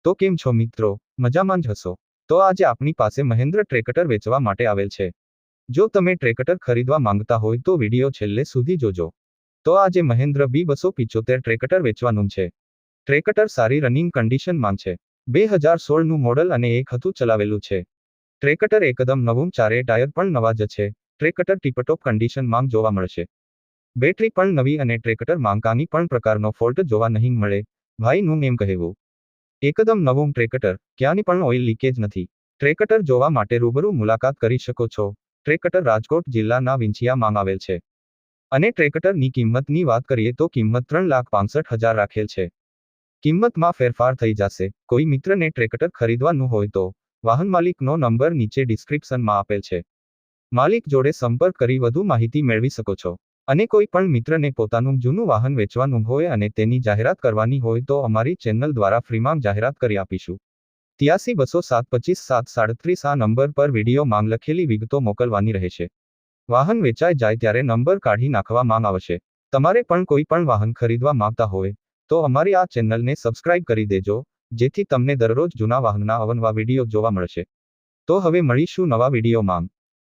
તો કેમ છો મિત્રો, મજામાં જ હશો? તો આજે આપણી પાસે મહેન્દ્ર ટ્રેક્ટર વેચવા માટે આવેલ છે. જો તમે ટ્રેક્ટર ખરીદવા માંગતા હોય તો વિડીયો છેલ્લે સુધી જોજો. તો આજે મહેન્દ્ર B275 ટ્રેક્ટર વેચવાનું છે. ટ્રેક્ટર સારી રનિંગ કન્ડિશનમાં છે. 2016નું મોડલ અને 1 હતું ચલાવેલું છે. ટ્રેક્ટર એકદમ નવું, ચારે ટાયર પણ નવા જ છે. ટ્રેક્ટર ટીપટોપ કન્ડિશનમાં જોવા મળશે. બેટરી પણ નવી અને ટ્રેક્ટરમાં કાંઈ પણ પ્રકારનો ફોલ્ટ જોવા નહીં મળે, ભાઈનું એમ કહેવું. એકદમ નવું ટ્રેક્ટર, ક્યાંની પણ ઓઇલ લીકેજ નથી. ટ્રેક્ટર જોવા માટે રૂબરૂ મુલાકાત કરી શકો છો. ટ્રેક્ટર રાજકોટ જિલ્લાના વિંછિયામાં આવેલ છે. અને ટ્રેક્ટરની કિંમતની વાત કરીએ તો કિંમત 3,65,000 રાખેલ છે. કિંમતમાં ફેરફાર થઈ જશે. કોઈ મિત્રને ટ્રેક્ટર ખરીદવાનું હોય તો વાહન માલિકનો નંબર નીચે ડિસ્ક્રિપ્શનમાં આપેલ છે. માલિક જોડે સંપર્ક કરી વધુ માહિતી મેળવી શકો છો. અને કોઈ પણ મિત્રને પોતાનું જૂનું વાહન વેચવાનું હોય અને તેની જાહેરાત કરવાની હોય તો અમારી ચેનલ દ્વારા ફ્રીમાં જાહેરાત કરી આપીશું. 83 207 25 737 આ નંબર પર વિડીયોમાં લખેલી વિગતો મોકલવાની રહેશે. વાહન વેચાઈ જાય ત્યારે નંબર કાઢી નાખવામાં આવશે. તમારે પણ કોઈ પણ વાહન ખરીદવા માંગતા હોય તો અમારી આ ચેનલને સબસ્ક્રાઇબ કરી દેજો, જેથી તમને દરરોજ જૂના વાહનના અવનવા વિડીયો જોવા મળશે. તો હવે મળીશું નવા વિડીયોમાં.